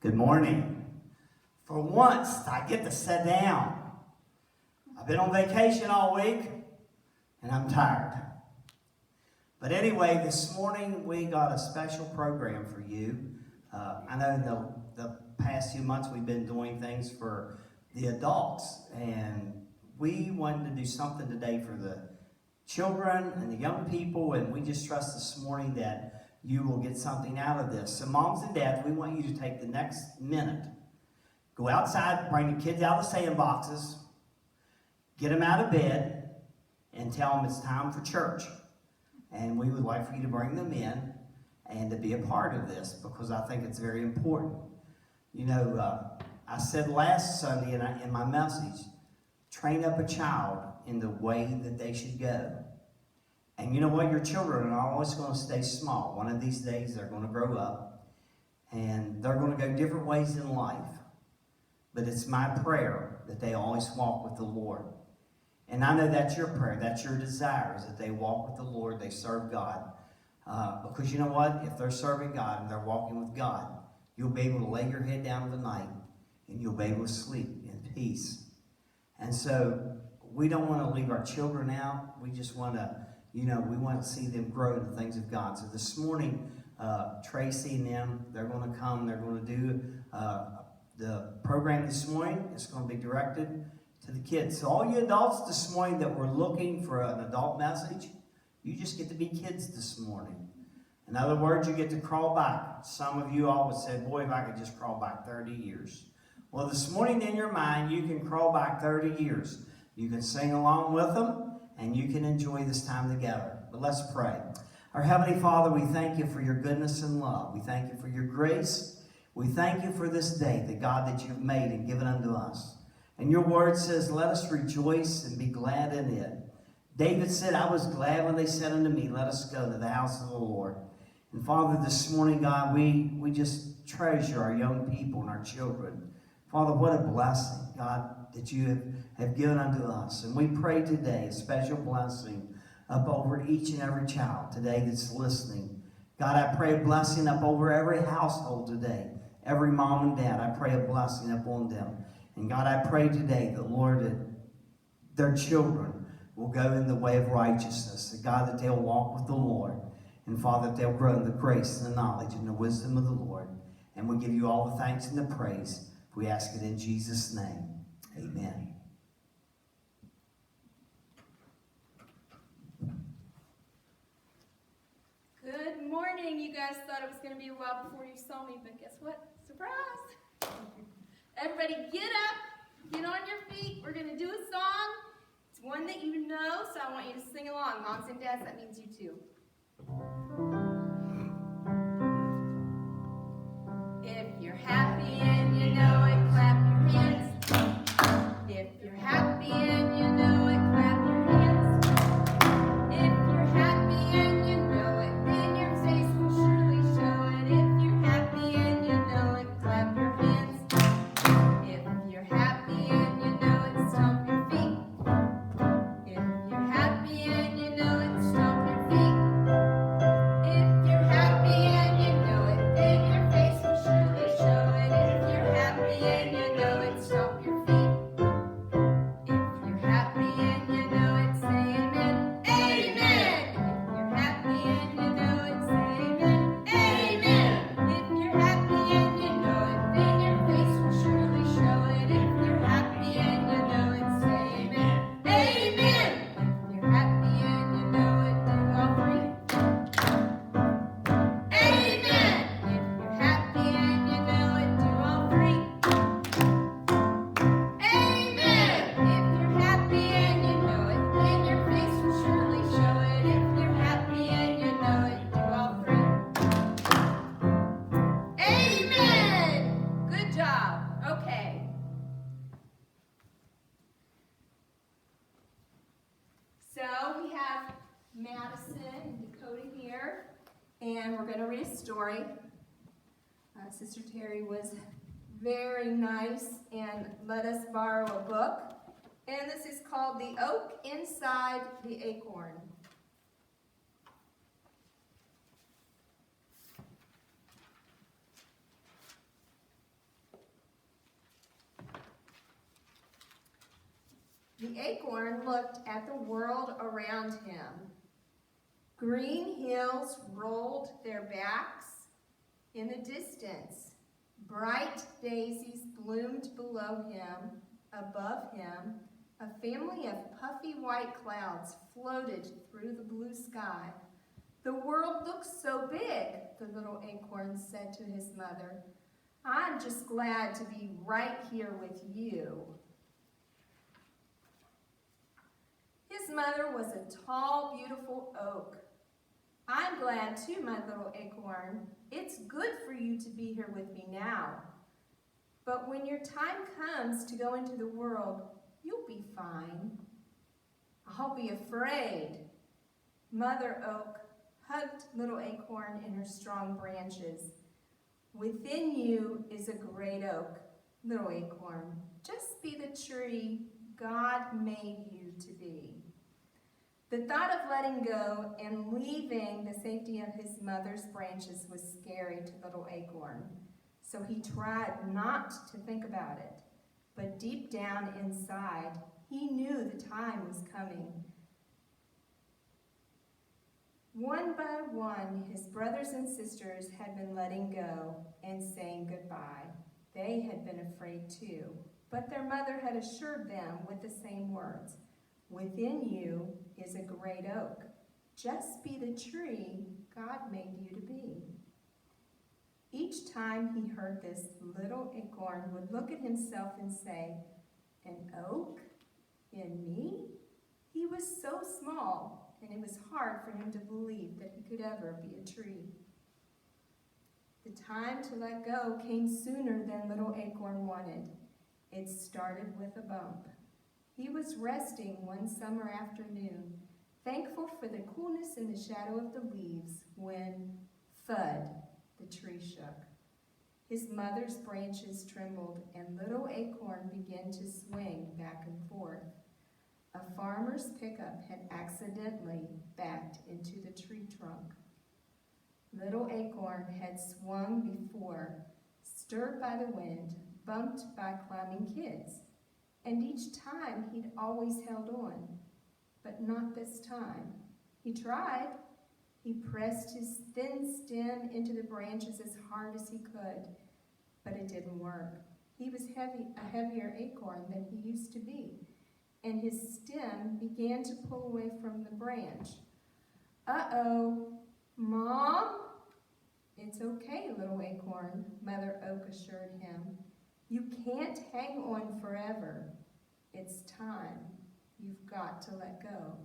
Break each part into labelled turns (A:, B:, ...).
A: Good morning. For once, I get to sit down. I've been on vacation all week, and I'm tired. But anyway, this morning we got a special program for you. I know in the past few months we've been doing things for the adults, and we wanted to do something today for the children and the young people, and we just trust this morning that you will get something out of this. So moms and dads, we want you to take the next minute, go outside, bring the kids out of the sandboxes, get them out of bed, and tell them it's time for church. And we would like for you to bring them in and to be a part of this, because I think it's very important. You know, I said last Sunday in my message, train up a child in the way that they should go. And you know what? Your children are always going to stay small. One of these days they're going to grow up, and they're going to go different ways in life. But it's my prayer that they always walk with the Lord. And I know that's your prayer, that's your desire, is that they walk with the Lord, they serve God. Because you know what? If they're serving God and they're walking with God, you'll be able to lay your head down in the night and you'll be able to sleep in peace. And so we don't want to leave our children out. We just want to, we want to see them grow in the things of God. So this morning, Tracy and them, they're going to come, they're going to do the program this morning. It's going to be directed to the kids. So all you adults this morning that were looking for an adult message, you just get to be kids this morning. In other words, you get to crawl back. Some of you always said, boy, if I could just crawl back 30 years. Well, this morning in your mind, you can crawl back 30 years. You can sing along with them, and you can enjoy this time together. But let's pray. Our Heavenly Father, we thank you for your goodness and love. We thank you for your grace. We thank you for this day, the God that you've made and given unto us. And your word says, let us rejoice and be glad in it. David said, I was glad when they said unto me, let us go to the house of the Lord. And Father, this morning, God, we just treasure our young people and our children. Father, what a blessing, God, that you have given unto us. And we pray today a special blessing up over each and every child today that's listening. God, I pray a blessing up over every household today. Every mom and dad, I pray a blessing upon them. And God, I pray today that, Lord, that their children will go in the way of righteousness. That, God, that they'll walk with the Lord. And, Father, that they'll grow in the grace and the knowledge and the wisdom of the Lord. And we give you all the thanks and the praise. We ask it in Jesus' name. Amen.
B: Good morning. You guys thought it was going to be a while before you saw me, but guess what? Surprise! Everybody get up, get on your feet. We're going to do a song. It's one that you know, so I want you to sing along. Moms and dads, that means you too. If you're happy and you know it, clap your hands. If you're happy and you know it, clap your hands. If you're happy and you know it, then your face will surely show it. If you're happy and you know it, clap your hands. If you're happy and you know it, stomp your feet. If you're happy and you know it, stomp your feet. If you're happy and you know it, then your face will surely show it. If you're happy and you know it, stomp your feet. If you're happy and you know it, say amen. Amen. If you're happy and you know it, say amen. Amen. If you're happy and you know it, then your face will surely show it. If you're happy and you know it, say amen. Amen. If you're happy and you know it, do all three. Amen. If you're happy and you know it, do all three. Amen. If you're happy and you know it, then your face will surely show it. If you're happy and you know it, do all three. Amen. Good job. Okay. So we have Madison and Dakota here, and we're going to read a story. Sister Terry was very nice and let us borrow a book, and this is called The Oak Inside the Acorn. The acorn looked at the world around him. Green hills rolled their backs in the distance. Bright daisies bloomed below him. Above him, a family of puffy white clouds floated through the blue sky. The world looks so big, the little acorn said to his mother. I'm just glad to be right here with you. His mother was a tall, beautiful oak. I'm glad too, my little acorn. It's good for you to be here with me now. But when your time comes to go into the world, you'll be fine. I'll be afraid. Mother Oak hugged little acorn in her strong branches. Within you is a great oak, little acorn. Just be the tree God made you to be. The thought of letting go and leaving the safety of his mother's branches was scary to little acorn, so he tried not to think about it. But deep down inside, he knew the time was coming. One by one, his brothers and sisters had been letting go and saying goodbye. They had been afraid too, but their mother had assured them with the same words. Within you is a great oak. Just be the tree God made you to be. Each time he heard this, little acorn would look at himself and say, an oak? In me? He was so small, and it was hard for him to believe that he could ever be a tree. The time to let go came sooner than little acorn wanted. It started with a bump. He was resting one summer afternoon, thankful for the coolness in the shadow of the leaves, when, thud, the tree shook. His mother's branches trembled, and little acorn began to swing back and forth. A farmer's pickup had accidentally backed into the tree trunk. Little acorn had swung before, stirred by the wind, bumped by climbing kids. And each time he'd always held on, but not this time. He tried. He pressed his thin stem into the branches as hard as he could, but it didn't work. He was a heavier acorn than he used to be, and his stem began to pull away from the branch. Uh-oh, Mom? It's okay, little acorn, Mother Oak assured him. You can't hang on forever. It's time. You've got to let go.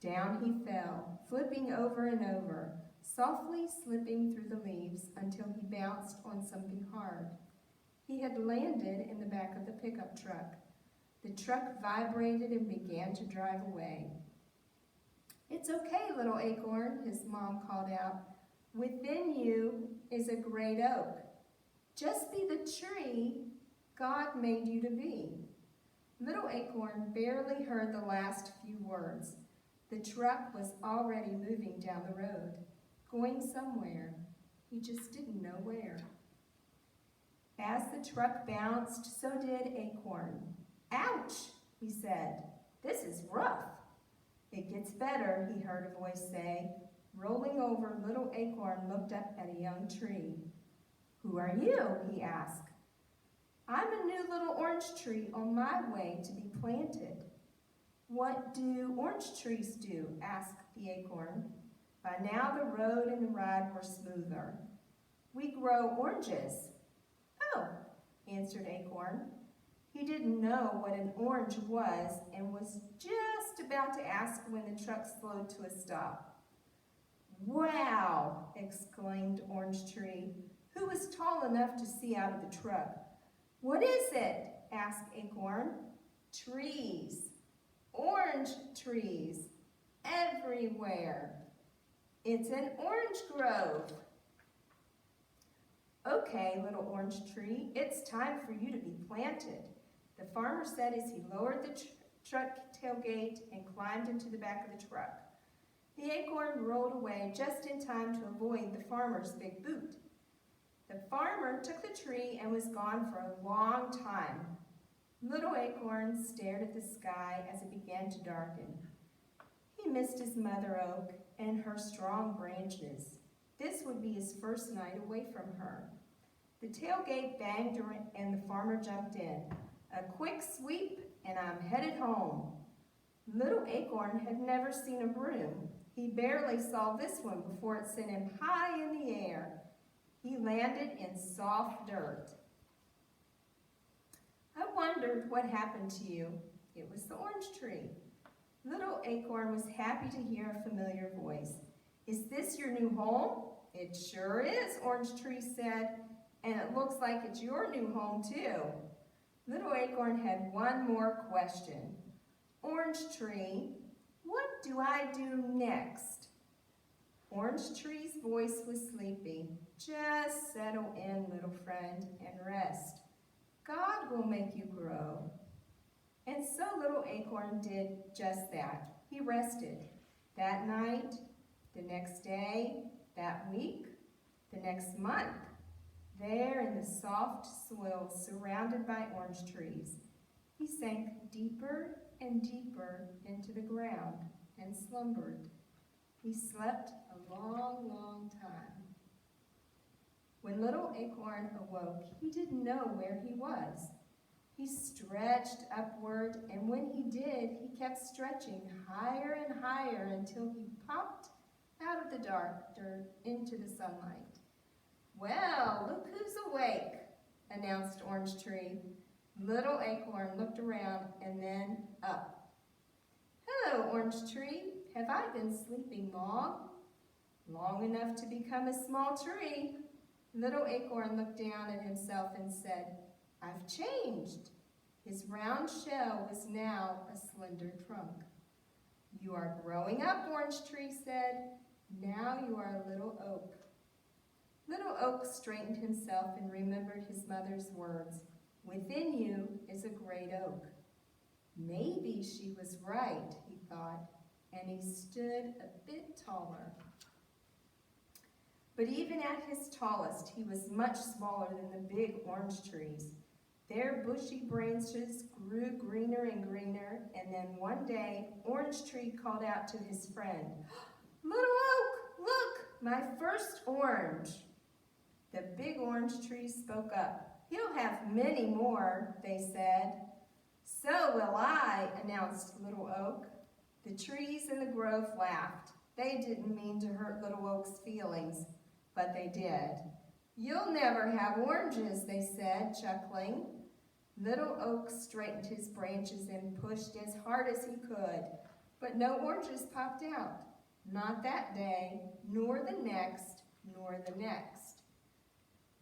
B: Down he fell, flipping over and over, softly slipping through the leaves until he bounced on something hard. He had landed in the back of the pickup truck. The truck vibrated and began to drive away. It's okay, little acorn, his mom called out. Within you is a great oak. Just be the tree God made you to be. Little acorn barely heard the last few words. The truck was already moving down the road, going somewhere. He just didn't know where. As the truck bounced, so did Acorn. Ouch, he said. This is rough. It gets better, he heard a voice say. Rolling over, little Acorn looked up at a young tree. Who are you? He asked. I'm a new little orange tree on my way to be planted. What do orange trees do? Asked the acorn. By now the road and the ride were smoother. We grow oranges. Oh, answered Acorn. He didn't know what an orange was and was just about to ask when the truck slowed to a stop. Wow, exclaimed Orange Tree, who was tall enough to see out of the truck. What is it? Asked Acorn. Trees. Orange trees. Everywhere. It's an orange grove. Okay, little orange tree, it's time for you to be planted, the farmer said as he lowered the truck tailgate and climbed into the back of the truck. The acorn rolled away just in time to avoid the farmer's big boot. The farmer took the tree and was gone for a long time.
C: Little Acorn stared at the sky as it began to darken. He missed his mother oak and her strong branches. This would be his first night away from her. The tailgate banged and the farmer jumped in. A quick sweep and I'm headed home. Little Acorn had never seen a broom. He barely saw this one before it sent him high in the air. He landed in soft dirt. I wondered what happened to you. It was the orange tree. Little Acorn was happy to hear a familiar voice. Is this your new home? It sure is, Orange Tree said, and it looks like it's your new home too. Little Acorn had one more question. Orange Tree, what do I do next? Orange Tree's voice was sleepy. Just settle in, little friend, and rest. God will make you grow. And so little Acorn did just that. He rested. That night, the next day, that week, the next month, there in the soft soil surrounded by orange trees, he sank deeper and deeper into the ground and slumbered. He slept a long, long time. When little Acorn awoke, he didn't know where he was. He stretched upward, and when he did, he kept stretching higher and higher until he popped out of the dark dirt into the sunlight. Well, look who's awake, announced Orange Tree. Little Acorn looked around and then up. Hello, Orange Tree. Have I been sleeping long? Long enough to become a small tree. Little Acorn looked down at himself and said, I've changed. His round shell was now a slender trunk. You are growing up, Orange Tree said. Now you are a little oak. Little Oak straightened himself and remembered his mother's words. Within you is a great oak. Maybe she was right, he thought, and he stood a bit taller. But even at his tallest, he was much smaller than the big orange trees. Their bushy branches grew greener and greener, and then one day, Orange Tree called out to his friend, Little Oak, look, my first orange. The big orange tree spoke up. He'll have many more, they said. So will I, announced Little Oak. The trees in the grove laughed. They didn't mean to hurt Little Oak's feelings, but they did. You'll never have oranges, they said, chuckling. Little Oak straightened his branches and pushed as hard as he could, but no oranges popped out. Not that day, nor the next, nor the next.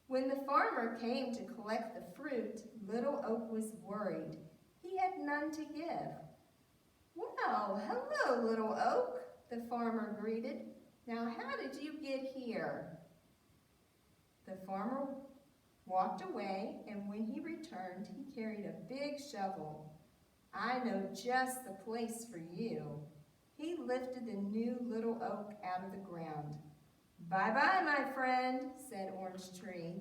C: When the farmer came to collect the fruit, Little Oak was worried. He had none to give. Well, hello, Little Oak, the farmer greeted. Now, how did you get here? The farmer walked away, and when he returned, he carried a big shovel. I know just the place for you. He lifted the new Little Oak out of the ground. Bye-bye, my friend, said Orange Tree.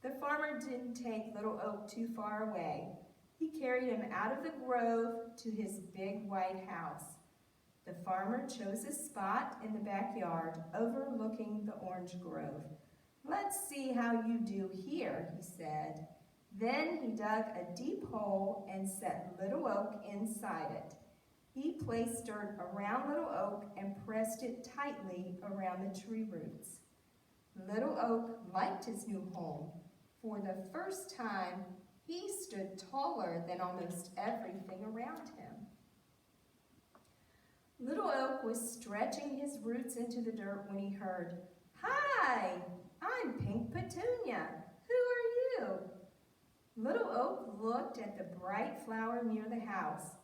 C: The farmer didn't take Little Oak too far away. He carried him out of the grove to his big white house. The farmer chose a spot in the backyard overlooking the orange grove. Let's see how you do here, he said. Then he dug a deep hole and set Little Oak inside it. He placed dirt around Little Oak and pressed it tightly around the tree roots. Little Oak liked his new home. For the first time, he stood taller than almost everything around him. Little Oak was stretching his roots into the dirt when he heard, Hi, I'm Pink Petunia. Who are you? Little Oak looked at the bright flower near the house.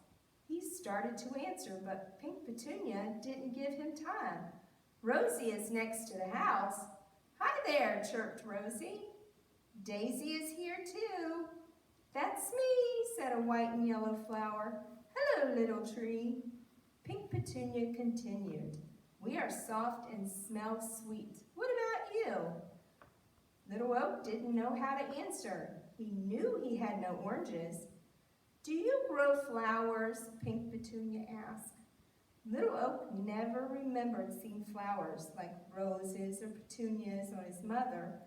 C: He started to answer, but Pink Petunia didn't give him time. Rosie is next to the house. Hi there, chirped Rosie. Daisy is here too. That's me, said a white and yellow flower. Hello, little tree. Pink Petunia continued. We are soft and smell sweet. What about you? Little Oak didn't know how to answer. He knew he had no oranges. "Do you grow flowers?" Pink Petunia asked. Little Oak never remembered seeing flowers like roses or petunias on his mother,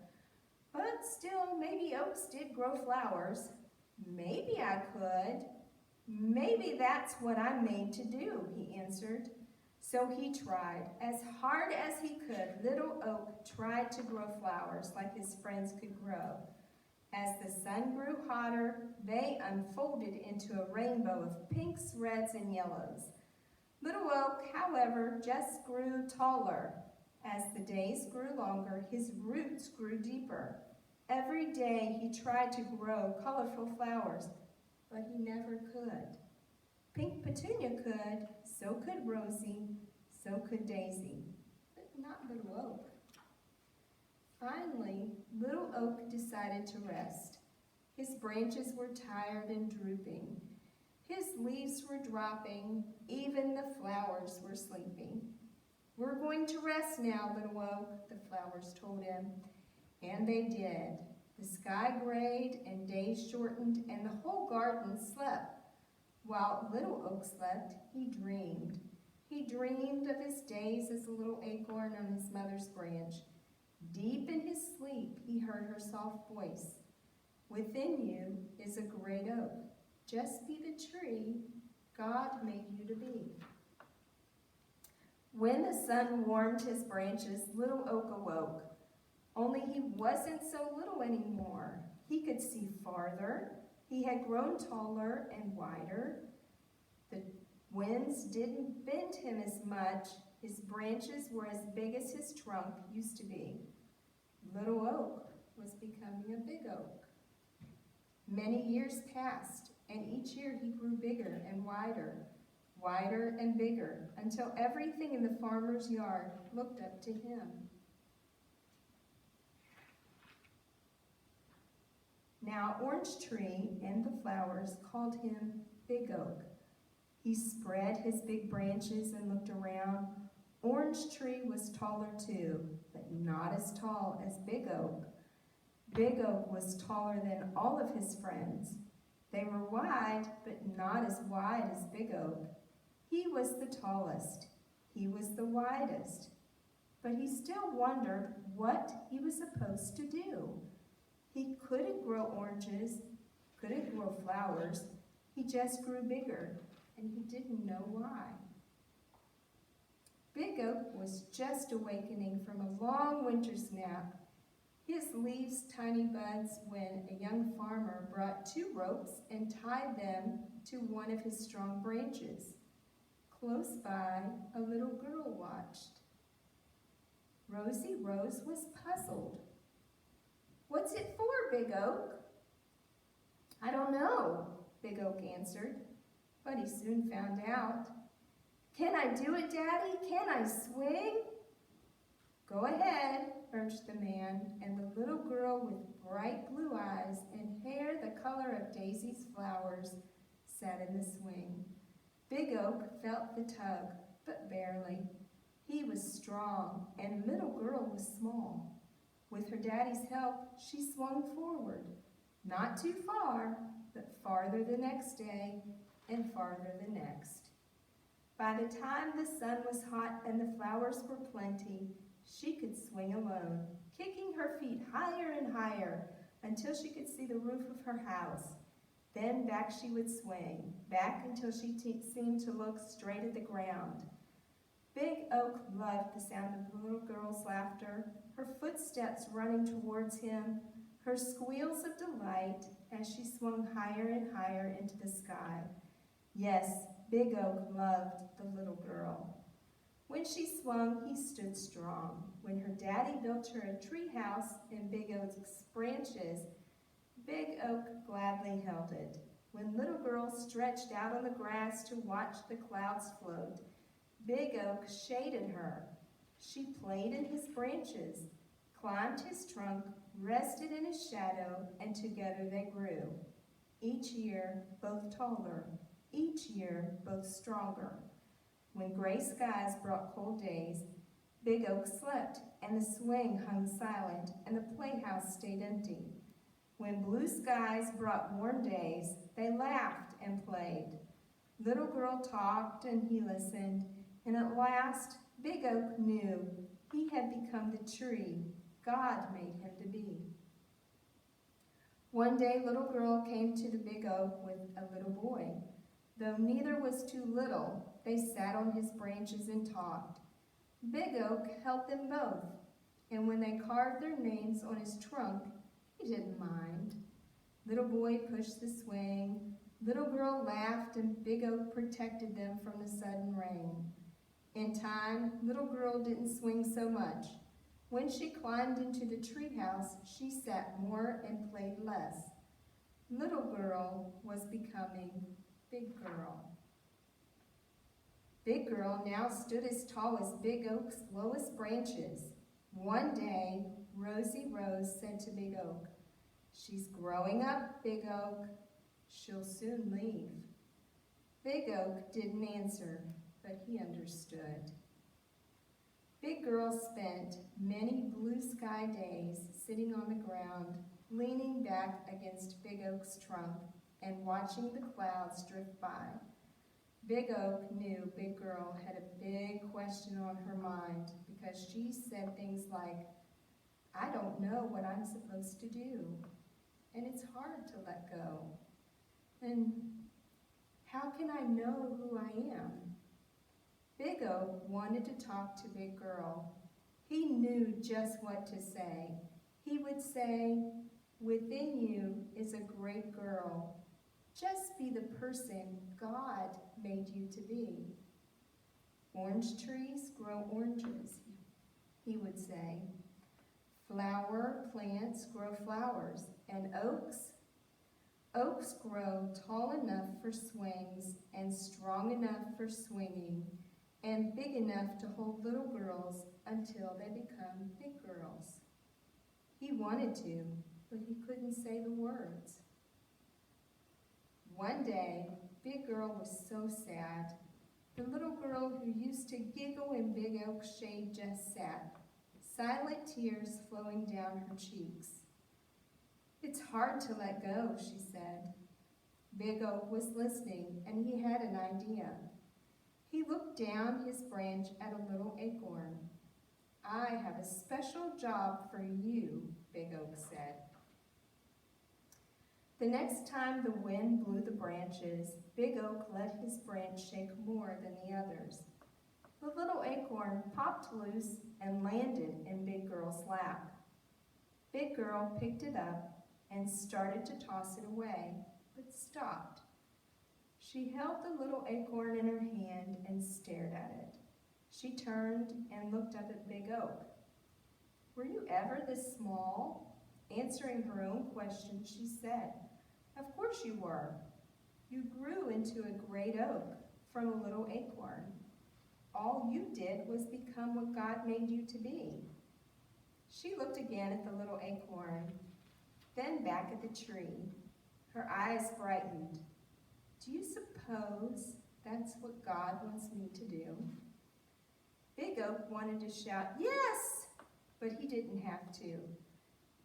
C: but still, maybe oaks did grow flowers. "Maybe I could. Maybe that's what I'm made to do," he answered. So he tried. As hard as he could, Little Oak tried to grow flowers like his friends could grow. As the sun grew hotter, they unfolded into a rainbow of pinks, reds, and yellows. Little Oak, however, just grew taller. As the days grew longer, his roots grew deeper. Every day he tried to grow colorful flowers, but he never could. Pink Petunia could, so could Rosie, so could Daisy, but not Little Oak. Finally, Little Oak decided to rest. His branches were tired and drooping. His leaves were dropping, even the flowers were sleeping. "We're going to rest now, Little Oak," the flowers told him. And they did. The sky grayed and days shortened and the whole garden slept. While Little Oak slept, he dreamed. He dreamed of his days as a little acorn on his mother's branch. Deep in his sleep, he heard her soft voice. "Within you is a great oak. Just be the tree God made you to be." When the sun warmed his branches, Little Oak awoke. Only he wasn't so little anymore. He could see farther. He had grown taller and wider. The winds didn't bend him as much. His branches were as big as his trunk used to be. Little Oak was becoming a big oak. Many years passed, and each year he grew bigger and wider and bigger, until everything in the farmer's yard looked up to him. Now Orange Tree and the flowers called him Big Oak. He spread his big branches and looked around. Orange Tree was taller too, but not as tall as Big Oak. Big Oak was taller than all of his friends. They were wide, but not as wide as Big Oak. He was the tallest. He was the widest. But he still wondered what he was supposed to do. He couldn't grow oranges, couldn't grow flowers. He just grew bigger, and he didn't know why. Big Oak was just awakening from a long winter's nap. His leaves tiny buds when a young farmer brought 2 ropes and tied them to one of his strong branches. Close by, a little girl watched. Rosie Rose was puzzled. "What's it for, Big Oak?" "I don't know," Big Oak answered, but he soon found out. "Can I do it, Daddy? Can I swing?" "Go ahead," urged the man, and the little girl with bright blue eyes and hair the color of Daisy's flowers sat in the swing. Big Oak felt the tug, but barely. He was strong, and little girl was small. With her daddy's help, she swung forward, not too far, but farther the next day and farther the next. By the time the sun was hot and the flowers were plenty, she could swing alone, kicking her feet higher and higher until she could see the roof of her house. Then back she would swing, back until she seemed to look straight at the ground. Big Oak loved the sound of the little girl's laughter, her footsteps running towards him, her squeals of delight as she swung higher and higher into the sky. Yes, Big Oak loved the little girl. When she swung, he stood strong. When her daddy built her a tree house in Big Oak's branches, Big Oak gladly held it. When little girl stretched out on the grass to watch the clouds float, Big Oak shaded her. She played in his branches, climbed his trunk, rested in his shadow, and together they grew. Each year, both taller, each year, both stronger. When gray skies brought cold days, Big Oak slept, and the swing hung silent, and the playhouse house stayed empty. When blue skies brought warm days, they laughed and played. Little Girl talked and he listened, and at last Big Oak knew he had become the tree God made him to be. One day, Little Girl came to the Big Oak with a little boy. Though neither was too little, they sat on his branches and talked. Big Oak helped them both, and when they carved their names on his trunk, he didn't mind. Little boy pushed the swing. Little Girl laughed, and Big Oak protected them from the sudden rain. In time, Little Girl didn't swing so much. When she climbed into the treehouse, she sat more and played less. Little Girl was becoming Big Girl. Big Girl now stood as tall as Big Oak's lowest branches. One day, Rosie Rose said to Big Oak, "She's growing up, Big Oak. She'll soon leave." Big Oak didn't answer, but he understood. Big Girl spent many blue sky days sitting on the ground, leaning back against Big Oak's trunk and watching the clouds drift by. Big Oak knew Big Girl had a big question on her mind because she said things like, "I don't know what I'm supposed to do, and it's hard to let go. And how can I know who I am?" Big Oak wanted to talk to Big Girl. He knew just what to say. He would say, "Within you is a great girl. Just be the person God made you to be. Orange trees grow oranges," he would say. "Flower plants grow flowers, and oaks grow tall enough for swings and strong enough for swinging and big enough to hold little girls until they become big girls." He wanted to, but he couldn't say the words. One day, Big Girl was so sad. The little girl who used to giggle in Big Oak's shade just sat, silent tears flowing down her cheeks. "It's hard to let go," she said. Big Oak was listening, and he had an idea. He looked down his branch at a little acorn. "I have a special job for you," Big Oak said. The next time the wind blew the branches, Big Oak let his branch shake more than the others. The little acorn popped loose and landed in Big Girl's lap. Big Girl picked it up and started to toss it away, but stopped. She held the little acorn in her hand and stared at it. She turned and looked up at Big Oak. "Were you ever this small?" Answering her own question, she said, "Of course you were. You grew into a great oak from a little acorn. All you did was become what God made you to be." She looked again at the little acorn, then back at the tree. Her eyes brightened. "Do you suppose that's what God wants me to do?" Big Oak wanted to shout, "Yes!" but he didn't have to.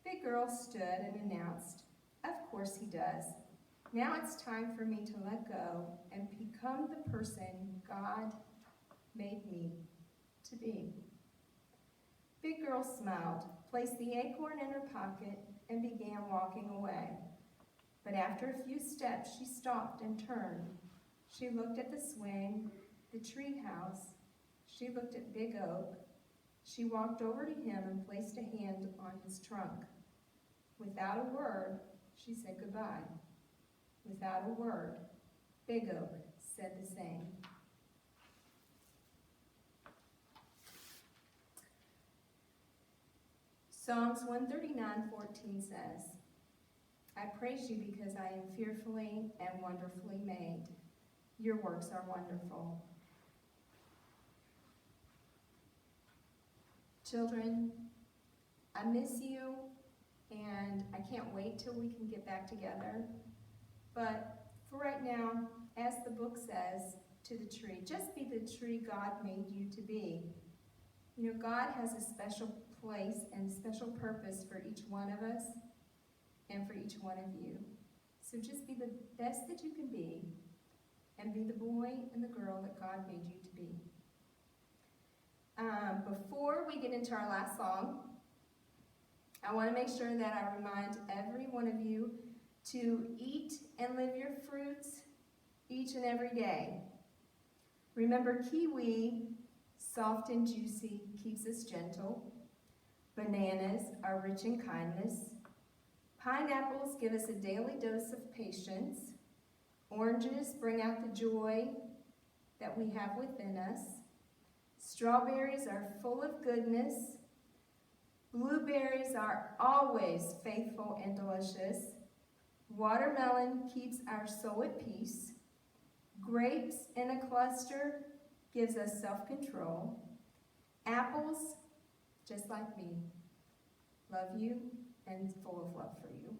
C: Big Girl stood and announced, "Of course he does. Now it's time for me to let go and become the person God made me to be." Big Girl smiled, placed the acorn in her pocket, and began walking away. But after a few steps, she stopped and turned. She looked at the swing, the tree house. She looked at Big Oak. She walked over to him and placed a hand on his trunk. Without a word, she said goodbye. Without a word, Big Oak said the same. Psalms 139:14 says, "I praise you because I am fearfully and wonderfully made. Your works are wonderful." Children, I miss you, and I can't wait till we can get back together. But for right now, as the book says to the tree, just be the tree God made you to be. You know, God has a special place and special purpose for each one of us and for each one of you. So just be the best that you can be and be the boy and the girl that God made you to be. Before we get into our last song, I want to make sure that I remind every one of you to eat and live your fruits each and every day. Remember, kiwi, soft and juicy, keeps us gentle. Bananas are rich in kindness. Pineapples give us a daily dose of patience. Oranges bring out the joy that we have within us. Strawberries are full of goodness. Blueberries are always faithful and delicious. Watermelon keeps our soul at peace. Grapes in a cluster gives us self-control. Apples, just like me, love you and full of love for you.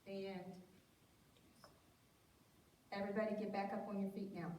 C: And everybody get back up on your feet now.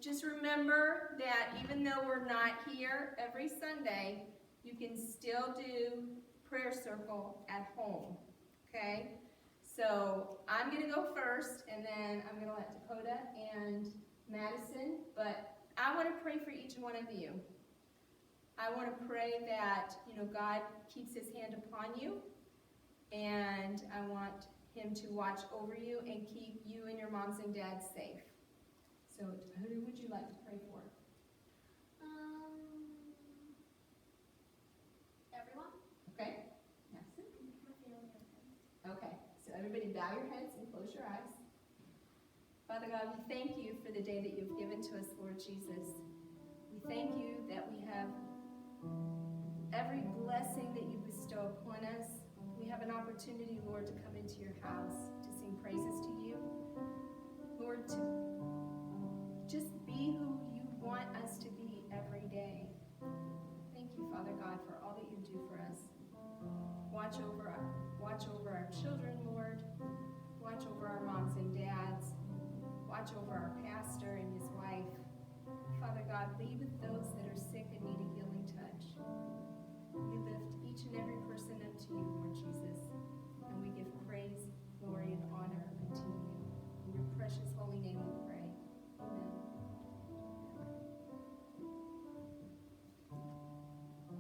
C: Just remember that even though we're not here every Sunday, you can still do prayer circle at home, okay? So I'm going to go first, and then I'm going to let Dakota and Madison, but I want to pray for each one of you. I want to pray that, God keeps his hand upon you, and I want him to watch over you and keep you and your moms and dads safe. So, who would you like to pray for?
B: Everyone?
C: Okay. Madison? Okay. So everybody bow your heads and close your eyes. Father God, we thank you for the day that you've given to us, Lord Jesus. We thank you that we have every blessing that you bestow upon us. We have an opportunity, Lord, to come into your house, to sing praises to you. Lord, to just be who you want us to be every day. Thank you, Father God, for all that you do for us. Watch over our children, God, be with those that are sick and need a healing touch. We lift each and every person up to you, Lord